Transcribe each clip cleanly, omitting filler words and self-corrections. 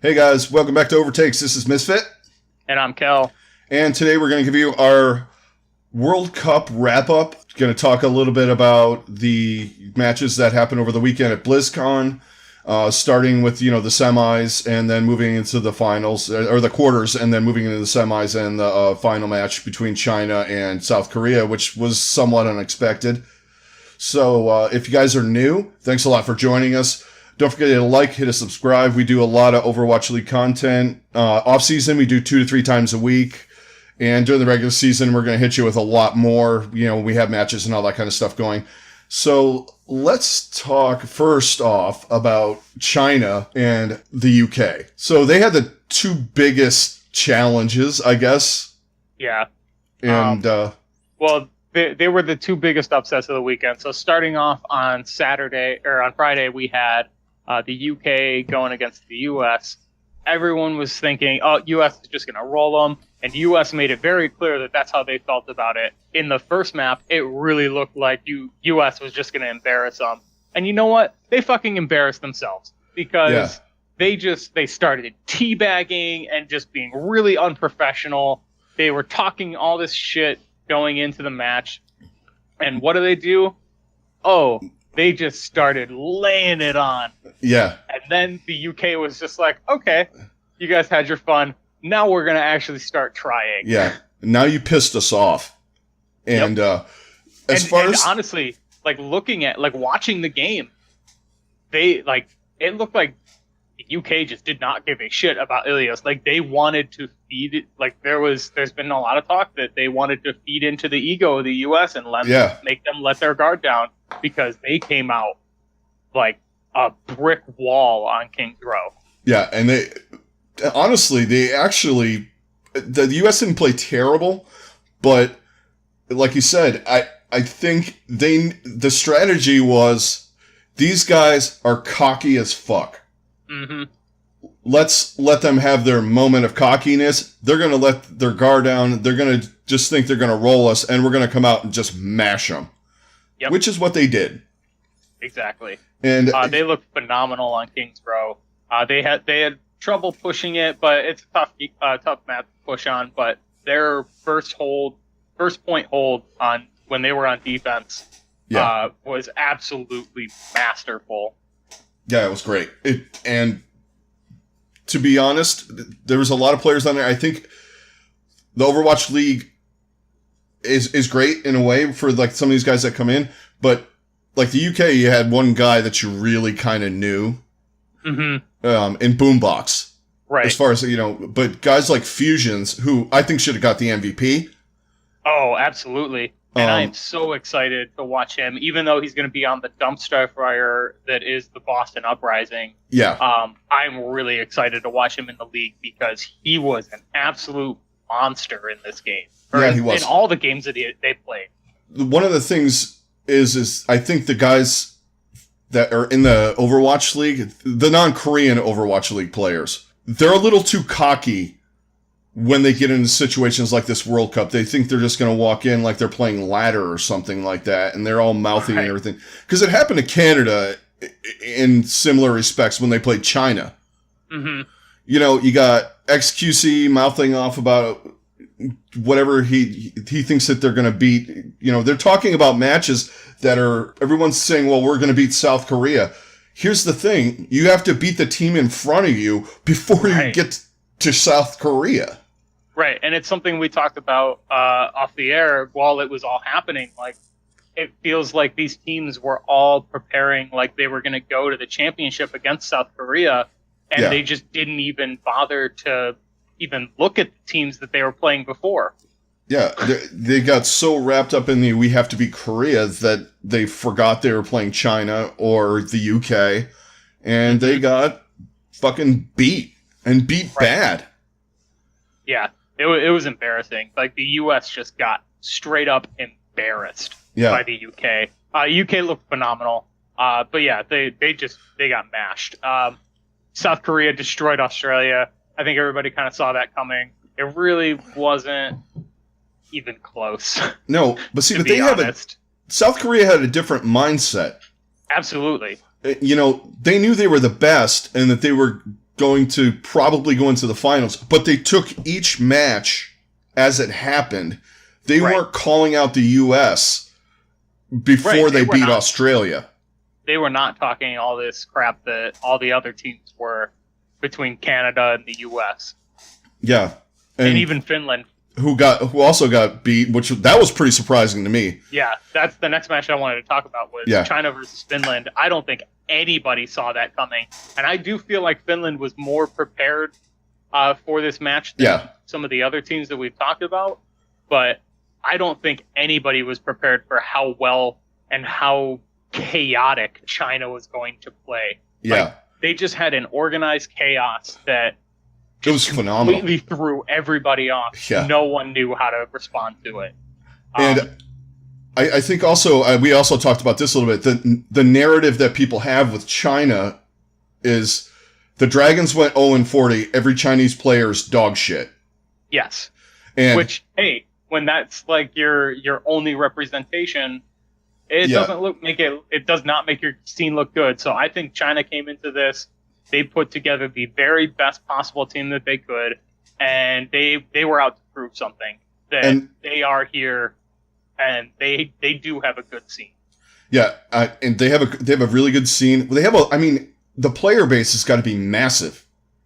Hey guys, welcome back to OverTakes. This is Misfit. And I'm Kel. And today we're going to give you our World Cup wrap-up. Going to talk a little bit about the matches that happened over the weekend at BlizzCon, starting with, the semis and then moving into the finals, or the quarters, and then moving into the semis and the final match between China and South Korea, which was somewhat unexpected. So if you guys are new, thanks a lot for joining us. Don't forget to like, hit a subscribe. We do a lot of Overwatch League content. Off season, we do 2 to 3 times a week. And during the regular season, we're going to hit you with a lot more. We have matches and all that kind of stuff going. So let's talk first off about China and the UK. So they had the two biggest challenges, I guess. Yeah. And, They were the two biggest upsets of the weekend. So starting off on Friday, we had the UK going against the US. Everyone was thinking, US is just going to roll them. And US made it very clear that that's how they felt about it. In the first map, it really looked like US was just going to embarrass them. And you know what? They fucking embarrassed themselves. Because they started teabagging and just being really unprofessional. They were talking all this shit going into the match. And what do? They just started laying it on. Yeah. And then the UK was just like, okay, you guys had your fun. Now we're going to actually start trying. Yeah. Now you pissed us off. And yep. Honestly, watching the game, it looked like the UK just did not give a shit about Ilios. Like, they wanted to feed it. Like, there's been a lot of talk that they wanted to feed into the ego of the US and make them let their guard down, because they came out like a brick wall on King's Row. Yeah, and the US didn't play terrible, but like you said, I think the strategy was, these guys are cocky as fuck. Mm-hmm. Let's let them have their moment of cockiness. They're going to let their guard down. They're going to just think they're going to roll us, and we're going to come out and just mash them. Yep. Which is what they did. Exactly. And they looked phenomenal on King's Row. They had trouble pushing it, but it's a tough map to push on. But their first point hold on when they were on defense was absolutely masterful. Yeah, it was great. And to be honest, there was a lot of players on there. I think the Overwatch League is great in a way for like some of these guys that come in, but like the UK, you had one guy that you really kind of knew, in Boombox, right? As far as but guys like Fusions, who I think should have got the MVP. Oh, absolutely. And I am so excited to watch him, even though he's going to be on the dumpster fire that is the Boston Uprising. Yeah. I'm really excited to watch him in the league, because he was an absolute monster in this game. He was. In all the games that they played. One of the things is I think the guys that are in the Overwatch League, the non-Korean Overwatch League players, they're a little too cocky when they get into situations like this World Cup. They think they're just going to walk in like they're playing ladder or something like that, and they're all mouthy and everything. Because it happened to Canada in similar respects when they played China. Mm-hmm. You got XQC mouthing off about whatever he thinks that they're going to beat. They're talking about matches that are, everyone's saying, well, we're going to beat South Korea. Here's the thing. You have to beat the team in front of you before you get to South Korea. Right, and it's something we talked about off the air while it was all happening. Like, it feels like these teams were all preparing like they were going to go to the championship against South Korea, and they just didn't even bother to even look at the teams that they were playing before. Yeah, they got so wrapped up in the we have to beat Korea that they forgot they were playing China or the UK, and they got fucking beat, and beat bad. Yeah, it was embarrassing. Like, the US just got straight up embarrassed by the UK. UK looked phenomenal, but yeah, they got mashed. South Korea destroyed Australia. I think everybody kind of saw that coming. It really wasn't even close. No, but see, but they honest. South Korea had a different mindset. Absolutely. They knew they were the best and that they were going to probably go into the finals, but they took each match as it happened. They weren't calling out the U.S. before they beat Australia. They were not talking all this crap that all the other teams were between Canada and the U.S. Yeah. And even Finland. Who also got beat, that was pretty surprising to me. Yeah, that's the next match I wanted to talk about was China versus Finland. I don't think anybody saw that coming. And I do feel like Finland was more prepared for this match than some of the other teams that we've talked about. But I don't think anybody was prepared for how well and how chaotic China was going to play. Yeah. Like, they just had an organized chaos that it was phenomenal. Completely threw everybody off. Yeah. No one knew how to respond to it. And I think also, we also talked about this a little bit, the narrative that people have with China is the Dragons went 0-40, every Chinese player's dog shit. Yes. And which, hey, when that's like your only representation, it does not make your scene look good. So I think China came into this, they put together the very best possible team that they could, and they were out to prove something, that they are here, and they do have a good scene. Yeah, and they have a really good scene. The player base has got to be massive.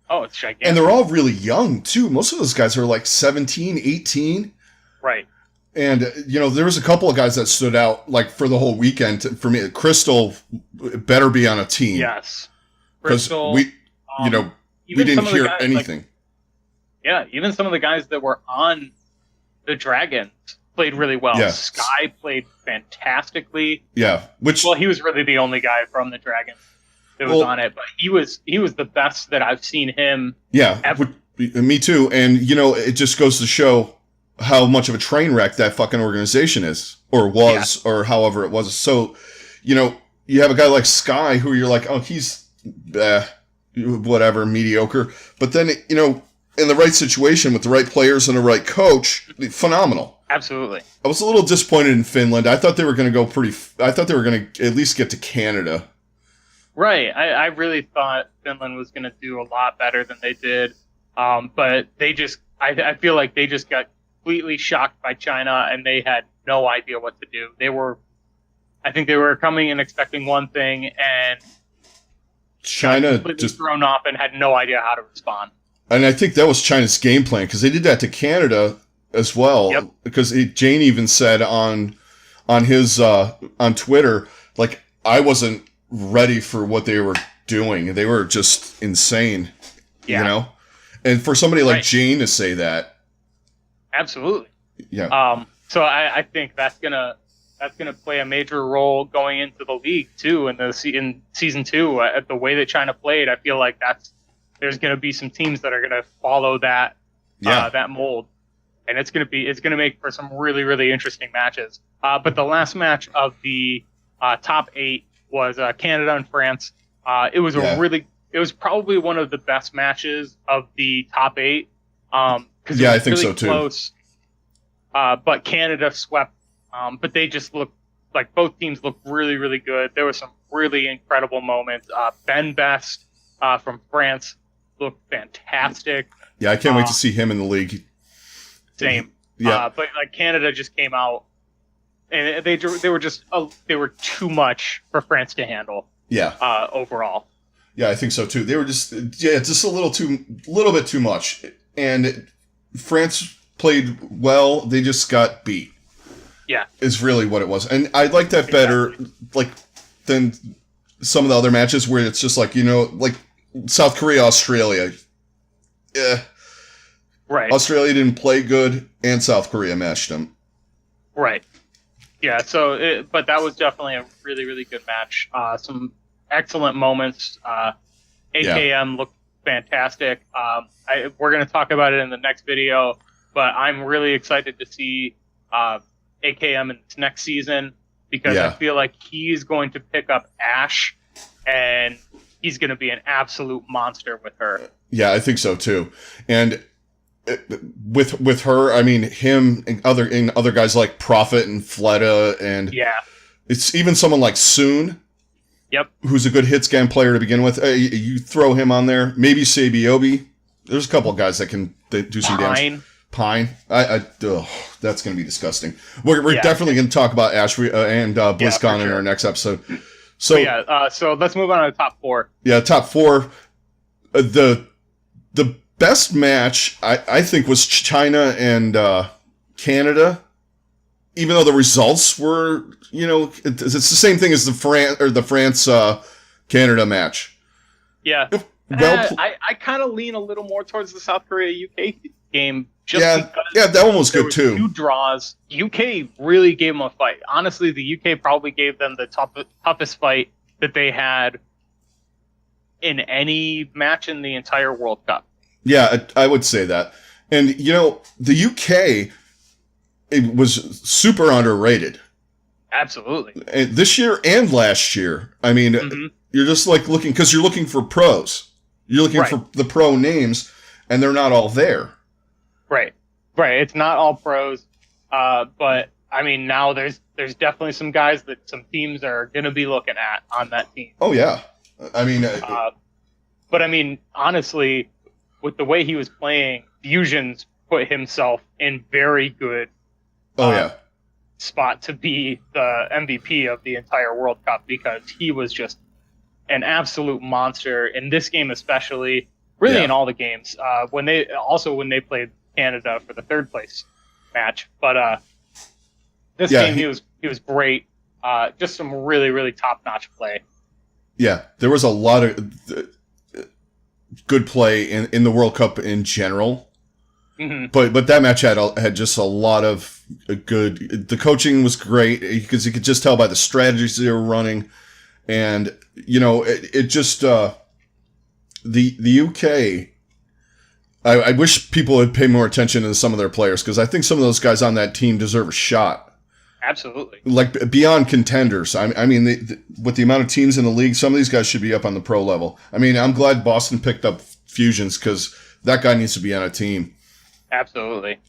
Oh, it's gigantic. And they're all really young, too. Most of those guys are like 17, 18. Right. And, there was a couple of guys that stood out, like, for the whole weekend. For me, Crystal better be on a team. Yes. Because we didn't hear anything. Even some of the guys that were on the Dragons played really well. Yeah. Sky played fantastically. Yeah, he was really the only guy from the Dragons that was on it, but he was the best that I've seen him. Yeah, ever. Me too. And it just goes to show how much of a train wreck that fucking organization is, or was, or however it was. So, you have a guy like Sky who you're like, oh, he's whatever, mediocre. But then, in the right situation with the right players and the right coach, phenomenal. Absolutely. I was a little disappointed in Finland. I thought they were going to go I thought they were going to at least get to Canada. Right. I really thought Finland was going to do a lot better than they did. But they just, I feel like they just got completely shocked by China, and they had no idea what to do. I think they were coming and expecting one thing, and China just thrown off and had no idea how to respond. And I think that was China's game plan, because they did that to Canada as well. Yep. Because Jane even said on his on Twitter, like, I wasn't ready for what they were doing. They were just insane. Yeah. And for somebody like Jane to say that. Absolutely. Yeah. So I think that's gonna play a major role going into the league too, in season 2. The way that China played, I feel like there's gonna be some teams that are gonna follow that that mold, and it's gonna make for some really, really interesting matches. But the last match of the top 8 was Canada and France. It was it was probably one of the best matches of the top 8. Because I think so too. Close, but Canada swept. But they just looked like both teams looked really, really good. There were some really incredible moments. Ben Best from France looked fantastic. Yeah, I can't wait to see him in the league. Same. Yeah. But like Canada just came out, and they were too much for France to handle. Yeah. Overall. Yeah, I think so too. They were just a little bit too much, and France played well. They just got beat. Yeah, is really what it was, and I like that better, than some of the other matches where it's just like like South Korea, Australia. Yeah, right. Australia didn't play good, and South Korea matched them. Right. Yeah. But that was definitely a really, really good match. Some excellent moments. AKM looked fantastic. We're going to talk about it in the next video, but I'm really excited to see AKM in this next season, because I feel like he's going to pick up Ash, and he's going to be an absolute monster with her. Yeah, I think so too. And with her, I mean, him and other guys like Prophet and Fleta, and it's even someone like Soon. Yep. who's a good hit scan player to begin with. You throw him on there. Maybe Sabiobi. There's a couple of guys that can do some damage. Pine. That's going to be disgusting. We're definitely going to talk about Ash and BlizzCon in our next episode. So so let's move on to the top 4. Yeah, top 4. The best match I think was China and Canada. Even though the results were, it's the same thing as the France Canada match. Yeah. I kind of lean a little more towards the South Korea UK game. Because that one was good too. 2 draws. UK really gave them a fight. Honestly, the UK probably gave them the toughest fight that they had in any match in the entire World Cup. Yeah, I would say that. And the UK, it was super underrated. Absolutely. And this year and last year. I mean, you're just like looking for pros. You're looking for the pro names, and they're not all there. Right. It's not all pros, but I mean, now there's definitely some guys that some teams are going to be looking at on that team. Oh yeah, I mean, but I mean, honestly, with the way he was playing, Fusion's put himself in very good. Spot to be the MVP of the entire World Cup, because he was just an absolute monster in this game, especially. Really, in all the games. When they played Canada for the 3rd place match, but this game he was great. Just some really, really top notch play. Yeah, there was a lot of good play in the World Cup in general. Mm-hmm. But that match had just a lot of good. The coaching was great because you could just tell by the strategies they were running, and it just the UK. I wish people would pay more attention to some of their players, because I think some of those guys on that team deserve a shot. Absolutely. Like beyond contenders. I mean, with the amount of teams in the league, some of these guys should be up on the pro level. I mean, I'm glad Boston picked up Fusions, because that guy needs to be on a team. Absolutely.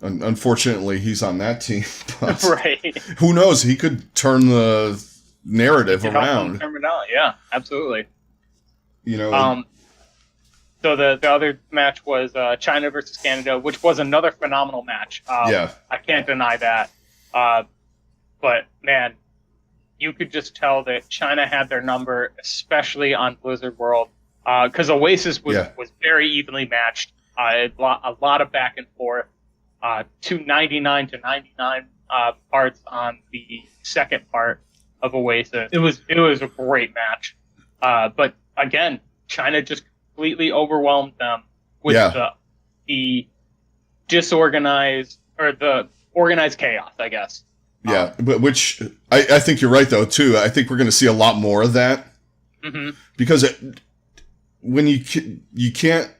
Unfortunately, he's on that team. Right. Who knows? He could turn the narrative around. Yeah, absolutely. So the other match was China versus Canada, which was another phenomenal match. I can't deny that. But man, you could just tell that China had their number, especially on Blizzard World, because Oasis was very evenly matched. A lot of back and forth. 299 to 99 parts on the second part of Oasis. It was a great match. But again, China just completely overwhelmed them with the disorganized, or the organized chaos, I guess. Yeah, but which I think you're right though too. I think we're going to see a lot more of that, because when you can't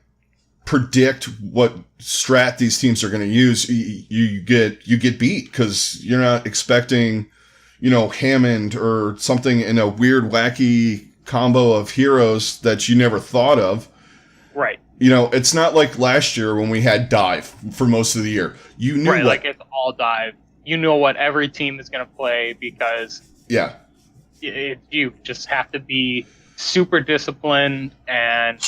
predict what strat these teams are going to use, you get beat, because you're not expecting, Hammond or something in a weird, wacky combo of heroes that you never thought of. Right. It's not like last year when we had dive for most of the year. You knew like it's all dive. You know what every team is going to play, because you just have to be super disciplined and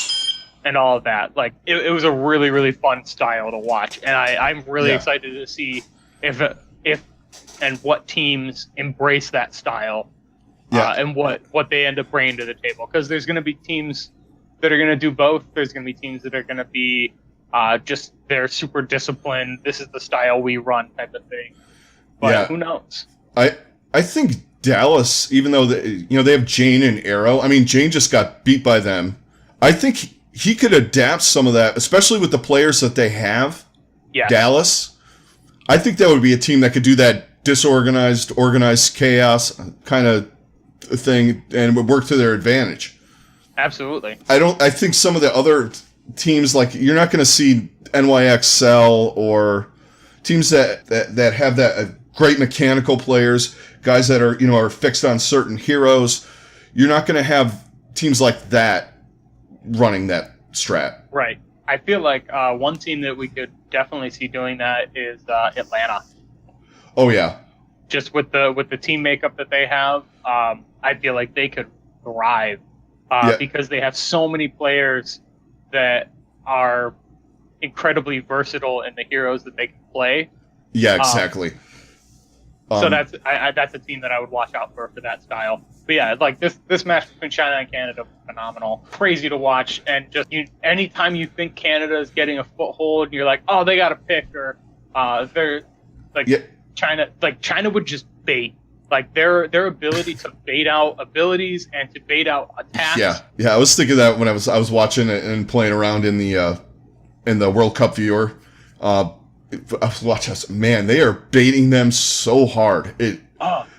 all of that. Like it was a really, really fun style to watch, and I'm really excited to see if and what teams embrace that style, and what they end up bringing to the table. Because there's going to be teams that are going to do both. There's going to be teams that are going to be just they're super disciplined. This is the style we run, type of thing. But who knows? I think Dallas, even though they have Jane and Arrow. I mean, Jane just got beat by them. I think he could adapt some of that, especially with the players that they have. Yeah. Dallas. I think that would be a team that could do that disorganized, organized chaos kind of thing, and would work to their advantage. Absolutely. I think some of the other teams, like, you're not going to see NYXL or teams that have that great mechanical players, guys that are fixed on certain heroes. You're not going to have teams like that running that strat. Right. I feel like one team that we could definitely see doing that is Atlanta. Oh yeah. Just with the team makeup that they have, I feel like they could thrive Yeah. because they have so many players that are incredibly versatile in the heroes that they can play. Yeah, exactly. So that's a team that I would watch out for that style. But yeah, like this match between China and Canada was phenomenal, crazy to watch, and just anytime you think Canada is getting a foothold, you're like, oh, they got a pick, or they're like China would just bait, like their ability to bait out abilities and to bait out attacks. Yeah. I was thinking that when I was watching it and playing around in the World Cup viewer. I was watching this. Man, they are baiting them so hard. It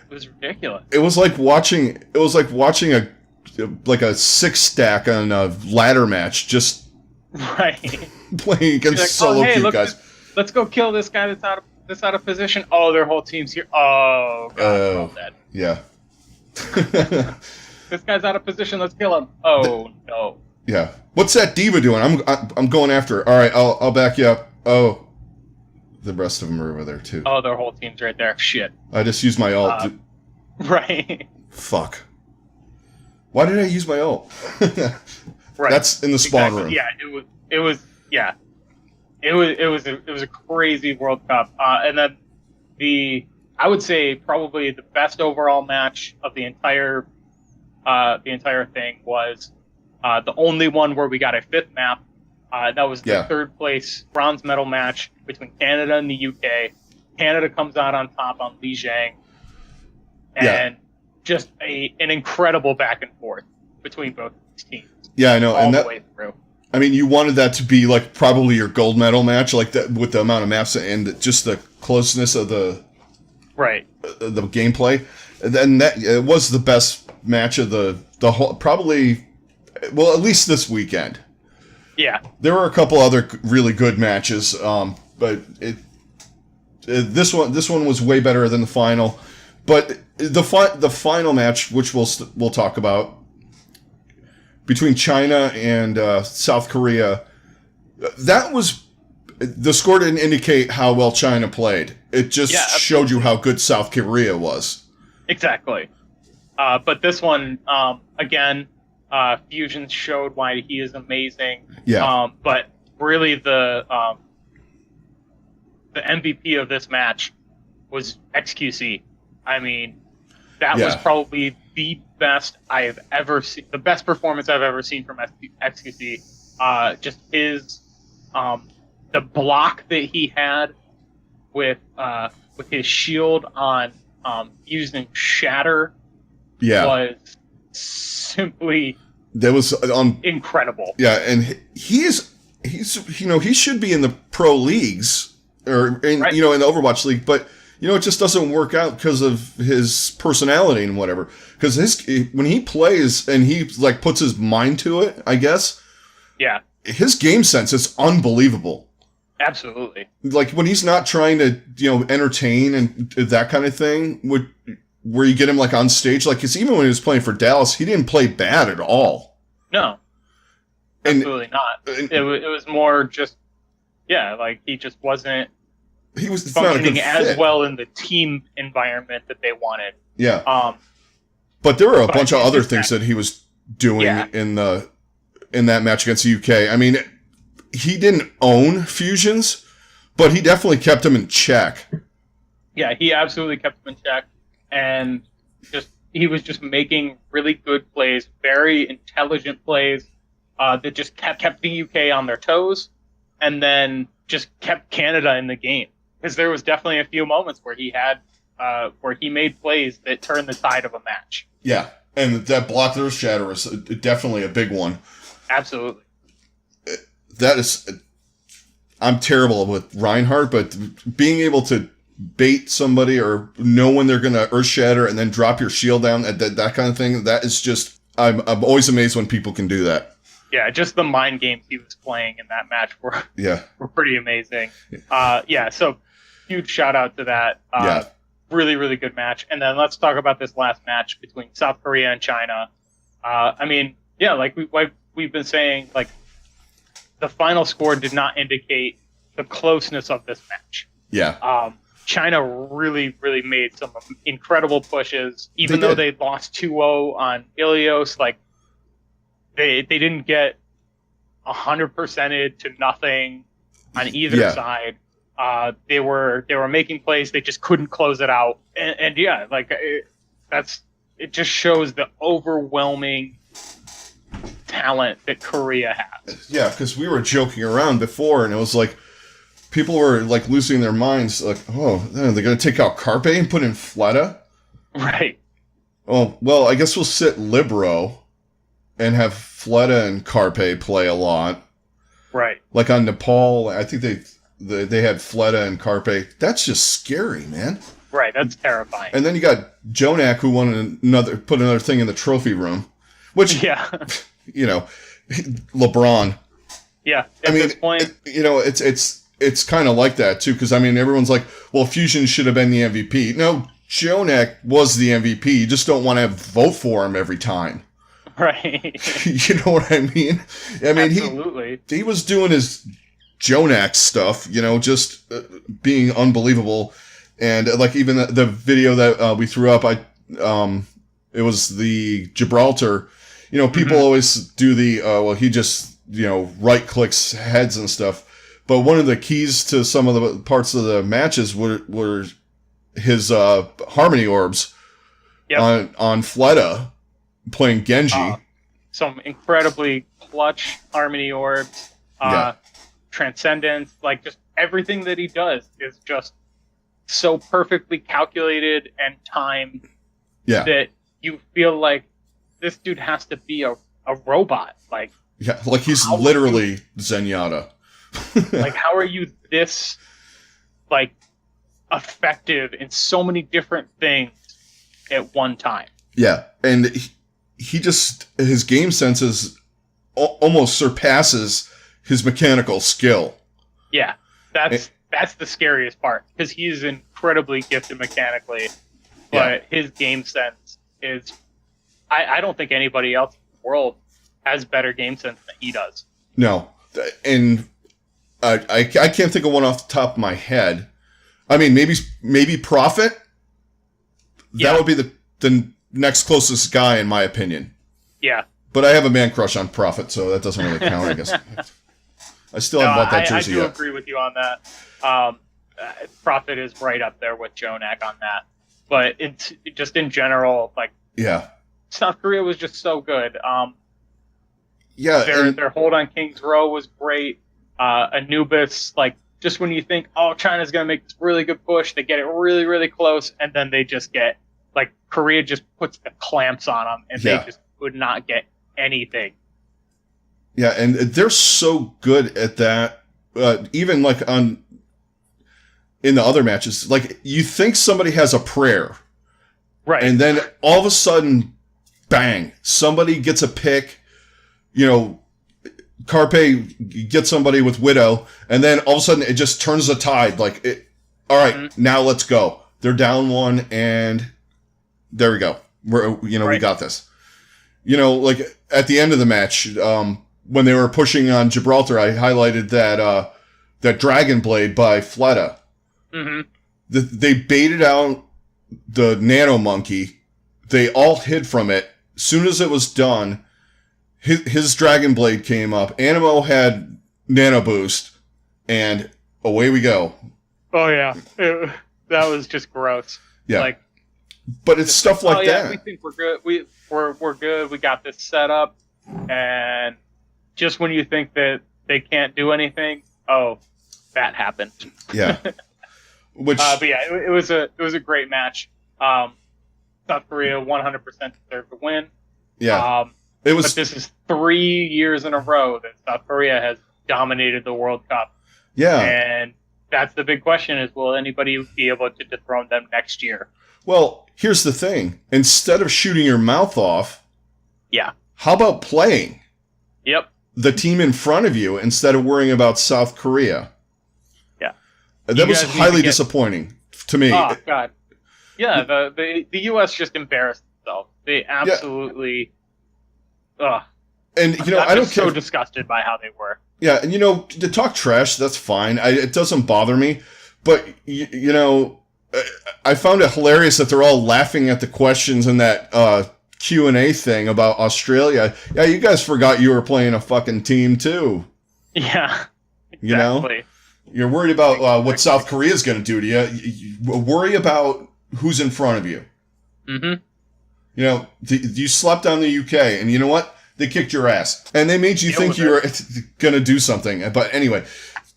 was ridiculous. It was like watching a 6-stack on a ladder match, just right playing against like, solo queue guys. Let's go kill this guy that's out of position. Oh, their whole team's here. Oh god, they're all dead. Yeah. This guy's out of position. Let's kill him. Oh no. Yeah. What's that diva doing? I'm going after her. All right, I'll back you up. Oh. The rest of them are over there, too. Oh, their whole team's right there. Shit. I just used my ult. Right. Fuck. Why did I use my ult? Right. That's in the spawn room. Yeah, it was a crazy World Cup. And then I would say probably the best overall match of the entire thing was the only one where we got a 5th map. That was the 3rd place bronze medal match between Canada and the UK. Canada comes out on top on Li Jiang. And just an incredible back and forth between both these teams. Yeah, I know. All the way through. I mean, you wanted that to be like probably your gold medal match, like that with the amount of maps and just the closeness of the gameplay. And then it was the best match of the whole, probably, well, at least this weekend. Yeah, there were a couple other really good matches, but this one was way better than the final. But the final match, which we'll talk about, between China and South Korea, the score didn't indicate how well China played. It just showed you how good South Korea was. Exactly. But this one, again. Fusion showed why he is amazing. Yeah. But really, the MVP of this match was XQC. I mean, that was probably the best I have ever seen. The best performance I've ever seen from XQC. Just his the block that he had with his shield on using Shatter. Was simply incredible. Yeah, and he's he should be in the pro leagues or in the Overwatch League, but it just doesn't work out because of his personality and whatever. Because when he plays and he like puts his mind to it, I guess. Yeah. His game sense is unbelievable. Absolutely. Like when he's not trying to entertain and that kind of thing, where you get him like on stage, like because even when he was playing for Dallas, he didn't play bad at all. No, absolutely not. It was more just like he just wasn't. He was functioning as well in the team environment that they wanted. Yeah. But there were a bunch of other things that he was doing in that match against the UK. I mean, he didn't own Fusions, but he definitely kept him in check. Yeah, he absolutely kept him in check. And he was just making really good plays, very intelligent plays that just kept the UK on their toes, and then just kept Canada in the game. Because there was definitely a few moments where he made plays that turned the tide of a match. Yeah, and that block there Shatter was definitely a big one. Absolutely. I'm terrible with Reinhardt, but being able to bait somebody or know when they're going to earth shatter and then drop your shield down, that kind of thing, that is just, I'm always amazed when people can do that. Yeah, just the mind games he was playing in that match were pretty amazing. So huge shout out to that. Really, really good match. And then let's talk about this last match between South Korea and China. Like we've been saying, like the final score did not indicate the closeness of this match. Yeah. China really, really made some incredible pushes. Even though they lost 2-0 on Ilios, like they didn't get 100%ed to nothing on either side. They were making plays, they just couldn't close it out. And yeah, like it just shows the overwhelming talent that Korea has. Yeah, because we were joking around before, and it was like people were like losing their minds. Like, oh, they're going to take out Carpe and put in Fleta? Right. Oh, well, I guess we'll sit Libero and have Fleta and Carpe play a lot. Right. Like on Nepal, I think they had Fleta and Carpe. That's just scary, man. Right, that's terrifying. And then you got Jonak, who put another thing in the trophy room, which, you know, LeBron. Yeah, at this point, it's kind of like that too, because I mean, everyone's like, well, Fusion should have been the MVP. No, Jonak was the MVP. You just don't want to vote for him every time. Right. You know what I mean? I mean, absolutely. He was doing his Jonak stuff, just being unbelievable. And like even the video that we threw up, it was the Gibraltar. People always do the he just right clicks heads and stuff. But one of the keys to some of the parts of the matches were his harmony orbs on Fleta playing Genji. Some incredibly clutch harmony orbs, transcendence, like just everything that he does is just so perfectly calculated and timed that you feel like this dude has to be a robot. Like he's literally Zenyatta. Like, how are you this like effective in so many different things at one time? Yeah, and he just his game sense almost surpasses his mechanical skill. Yeah, that's the scariest part, because he's incredibly gifted mechanically, but his game sense is I don't think anybody else in the world has better game sense than he does. No, and I can't think of one off the top of my head. I mean, maybe Prophet. That would be the next closest guy, in my opinion. Yeah. But I have a man crush on Prophet, so that doesn't really count, I guess. I still haven't bought that jersey yet. I do agree with you on that. Prophet is right up there with Jonak on that. But it's just in general, like, South Korea was just so good. Their hold on King's Row was great. Anubis, like, just when you think, oh, China's going to make this really good push, they get it really, really close, and then they just get, like, Korea just puts the clamps on them, and they just would not get anything. Yeah, and they're so good at that. Even, like, in the other matches, like, you think somebody has a prayer. Right. And then all of a sudden, bang, somebody gets a pick, Carpe gets somebody with Widow, and then all of a sudden it just turns the tide. Like, all right, now let's go. They're down one, and there we go. We got this. Like at the end of the match, when they were pushing on Gibraltar, I highlighted that Dragon Blade by Fleta. Mm-hmm. They baited out the Nano Monkey. They all hid from it. Soon as it was done, his Dragon Blade came up. Animo had Nano Boost, and away we go. Oh yeah, that was just gross. Yeah, like, but it's stuff like that. We think we're good. We're good. We got this set up, and just when you think that they can't do anything, that happened. Yeah. Which, but yeah, it was a great match. South Korea 100% deserved to win. Yeah. But this is 3 years in a row that South Korea has dominated the World Cup. Yeah. And that's the big question: is will anybody be able to dethrone them next year? Well, here's the thing: instead of shooting your mouth off, how about playing? Yep. The team in front of you instead of worrying about South Korea. Yeah. That was highly disappointing to me. Oh God. Yeah, the U.S. just embarrassed itself. They absolutely. And I don't care. So disgusted by how they were. Yeah, and to talk trash, that's fine. It doesn't bother me. But, you know, I found it hilarious that they're all laughing at the questions in that Q&A thing about Australia. Yeah, you guys forgot you were playing a fucking team, too. Yeah. Exactly. You know? You're worried about what South Korea is going to do to you. You worry about who's in front of you. Mm-hmm. You know, you slept on the UK, and you know what? They kicked your ass. And they made you think you were going to do something. But anyway,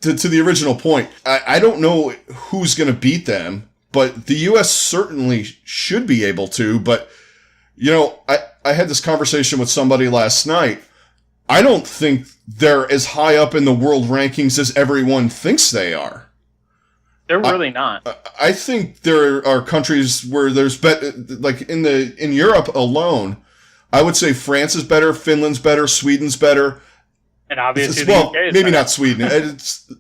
to the original point, I don't know who's going to beat them, but the U.S. certainly should be able to. But, you know, I had this conversation with somebody last night. I don't think they're as high up in the world rankings as everyone thinks they are. They're really not. I think there are countries where there's better, like in Europe alone. I would say France is better, Finland's better, Sweden's better, and obviously the UK is maybe better. not Sweden. It's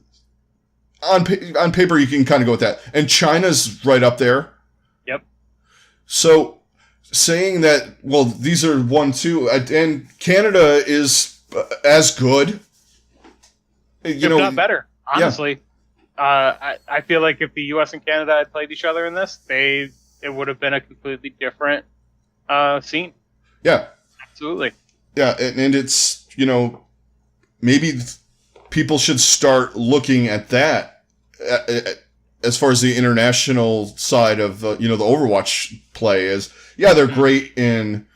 on paper you can kind of go with that, and China's right up there. Yep. So saying that, well, these are 1-2, and Canada is as good. You know, not better. Honestly, yeah. I feel like if the U.S. and Canada had played each other in this, it would have been a completely different scene. Yeah. Absolutely. Yeah, and it's, you know, maybe people should start looking at that as far as the international side of, you know, the Overwatch play is. Yeah, they're great in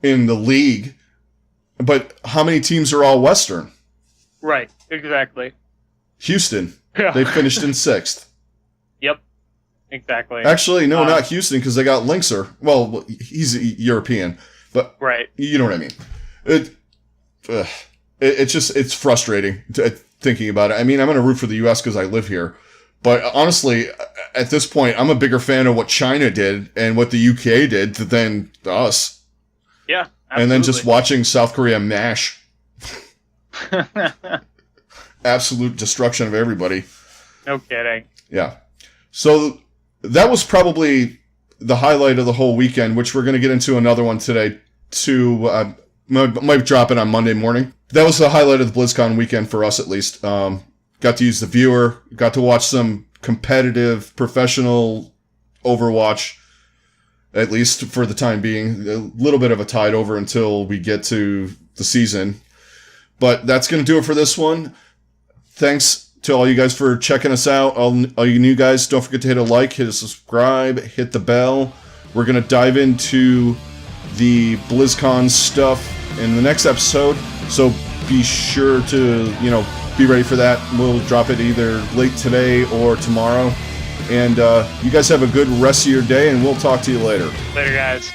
the league, but how many teams are all Western? Right, exactly. Houston. Yeah. They finished in 6th. Yep, exactly. Actually, no, not Houston, because they got Linkser. Well, he's European. But right, you know what I mean. It's frustrating thinking about it. I mean, I'm going to root for the U.S. because I live here, but honestly, at this point, I'm a bigger fan of what China did and what the UK did than us. Yeah, absolutely. And then just watching South Korea mash, absolute destruction of everybody. No kidding. Yeah. So that was probably the highlight of the whole weekend, which we're going to get into another one today too. Might drop it on Monday morning. That was the highlight of the BlizzCon weekend for us, at least. Got to use the viewer, got to watch some competitive, professional Overwatch, at least for the time being. A little bit of a tide over until we get to the season. But that's going to do it for this one. Thanks to all you guys for checking us out. All you new guys, don't forget to hit a like, hit a subscribe, hit the bell. We're going to dive into the BlizzCon stuff in the next episode, so be sure to, you know, be ready for that. We'll drop it either late today or tomorrow. And you guys have a good rest of your day, and we'll talk to you later. Later, guys.